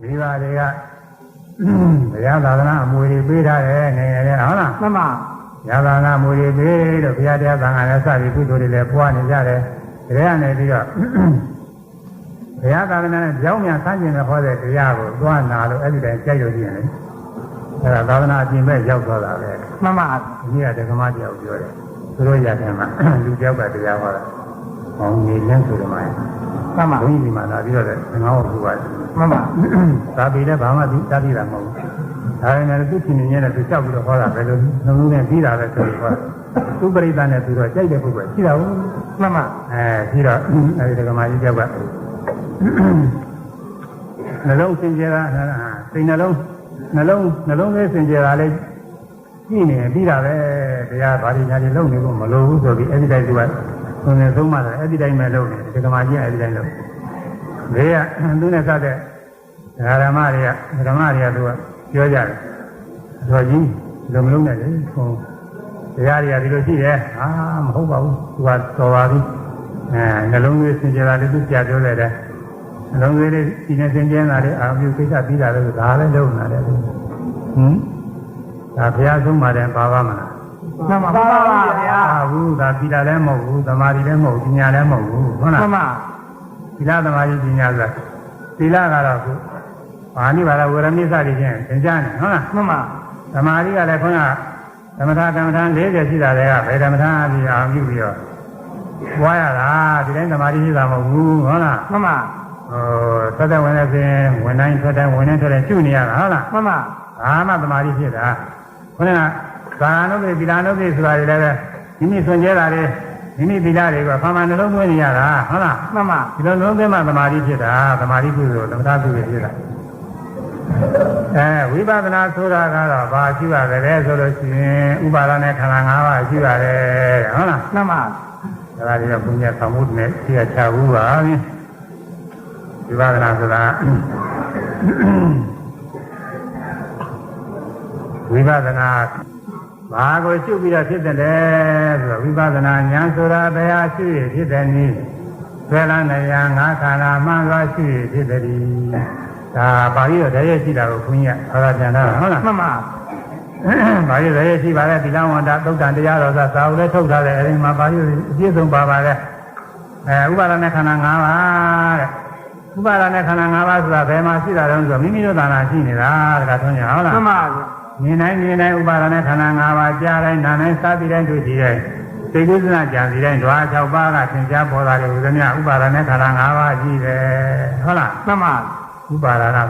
ဒီပါတွေကတရားသာသနာအမွေတွေပေးထားတယ်ငယ်ငယ်လေးဟုတ်လားမှန်ပါရသာနာအမွေတွေပေးလို့ဘုရားတရားသံဃာလည်းစပြီးကုသိုလ်တွေလည်းပွားနေကြတယ်ဒါရနေပြီးတော့ဘုရားသာသနာနဲ့ကြောင်းမြန်ဆန်းကျင်တဲ့ဟောတဲ့တရားကိုသွားနာလို့အဲ့ဒီတိုင်းကြိုက်လို့ရှိရင်လေအဲ့ဒါသာသနာအပြင်မဲ့ရောက်သွားတာပဲမှန်ပါဒီကဓမ္မတရားကိုပြောတယ်သူတို့ရတဲ့မှာလူကြောက်ကတရားဟောတာဟောနေလန်းဆိုတော့မှမှန်ပါဘုန်းကြီးဒီမှာလာပြီးတော့ငါ့ကိုပြောတယ်မှန်ပါသာပေလည်းဘာမှသိတာမဟုတ်ဘူးဒါပေမဲ့သူရှင်နေနဲ့သူကြောက်ပြီးတော့ဟောတာပဲလို့နှလုံးနဲ့ပြီးတာပဲဆိုပြီးဟောသူပရိသတ်နဲ့သူတော့ကြိုက်တဲ့ပုဂ္ဂိုလ်ရှိတာဘူးမှန်ပါပြီးတော့အဲဒီဓမ္မကြီးကြောက်ကနှလုံးစင်ကြယ်တာစိတ်နှလုံးလေးစင်ကြယ်တာလေးကြည့်နေပြီးတာပဲတရားဘာတွေညာတွေလုပ်နေဖို့မလိုဘူးဆိုပြီးအဲ့ဒီတိုင်းသူကသုံးနေသုံးမှလည်းအဲ့ဒီတိုင်းပဲလုပ်နေဒီဓမ္မကြီးအဲ့ဒီတိုင်းလုပ်ဘေးကသူနဲ့စတဲ့ဓမ္မတွေကသူကပြောကြတယ်တော်ကြီးလုံမလုံးနဲ့လေဟိုတရားတွေကဒီလိုရှိတယ်မဟုတ်ပါဘူးသူကတော်ပါပြီနှလုံးသွေးစင်ကြယ်တာလေးသူကြာပြောလိုက်တယ်နှလုံးသွေးလေးဒီနဲ့စင်ကြယ်တာလေးအာပြုကိစ္စပြီးတာလို့ဒါလည်းလုပ်နေတာလေဒါဘုရားဆုံးပါတယ်ပါပါမလားမှန်ပါပါဗျာဘူးဒါသီလလည်းမဟုတ်ဘူးသမာဓိလည်းမဟုတ်ဘူးပညာလည်းမဟုတ်ဘူးဟုတ်လားမှန်ပါသီလသမာဓိပညာဆိုတာသီလကတော့ခုဘာနိဗ္ဗာန်ဝေရမိစသည်ချင်းသင်ကြားနေဟုတ်လားမှန်ပါသမာဓိကလည်းခုနသမထကမ္မထာ40ရှိတာတွေကဘယ်သမထအပြီးအောင်ပြုပြီးတော့ပွားရတာဒီတိုင်းသမာဓိရှိတာမဟုတ်ဘူးဟုတ်လားမှန်ပါသက်သက်ဝင်နေစဉ်ဝင်တိုင်းထွက်တိုင်းဝင်နေထွက်တိုင်းကျุနေရတာဟုတ်လားမှန်ပါဘာမှသမာဓိဖြစ်တာခုနကသာနုပ္ပေသီလနုပ္ပေဆိုတာတွေလည်းမိမိဆွံကျဲတာတွေမိမိသီလတွေကဖာမနှလုံးသွင်းနေရတာဟုတ်လားမှန်ပါဒီလိုလုံးသွင်းမှသမာဓိဖြစ်တာသမာဓိကုသိုလ်သမထကုသိုလ်ဖြစ်တာဝိပဿနာဆိုတာကတော့ဘာရှိပါလဲဆိုလို့ရှိရင်ဥပါဒနဲ့ခန္ဓာ၅ပါးရှိပါတယ်ဟုတ်လားမှန်ပါဒါကလည်းဘုညာသမှုနဲ့သိရချဘူးပါဝိပဿနာဆိုတာဝိပဿနာဘာကိုရှုပြီးတော့ဖြစ်တယ်လဲဆိုတော့ဝိပဿနာဉာဏ်ဆိုတာဘယ်ဟာရှုရဖြစ်တယ်နည်းဆွဲလန်းနေရငါခန္ဓာမှန်စွာရှုရဖြစ်တယ်ဒါပါဠိတော်တည်းရရှိတာကိုခွင်းရဟောတာပြန်တာဟုတ်လားမှန်ပါပါဠိတော်တည်းရရှိပါလေသီလဝန္တာသုတ်တန်တရားတော်သာဝလည်းထုတ်ထားတယ်အဲဒီမှာပါဠိအပြည့်စုံပါပါလေဥပါဒနဲ့ခန္ဓာ၅ပါးတဲ့ဥပါဒနဲ့ခန္ဓာ၅ပါးဆိုတာဘယ်မှာရှိတာလဲဆိုတော့မိမိတို့သာနာရှိနေတာတခါထွန်းရဟုတ်လားမှန်ပါမြင်တိုင်းဥပါဒနဲ့ခန္ဓာ၅ပါးကြားတိုင်းနားတိုင်းစားပြီးတိုင်းတွေ့ကြည့်တိုင်းသိကုသနာကြံစီတိုင်းဓဝါ6ပါးကသင်ကြားပေါ်လာတယ်ဥဒ္ဓမြဥပါဒနဲ့ခန္ဓာ၅ပါးရှိတယ်ဟုတ်လားမှန်ပါဥပါဒနာ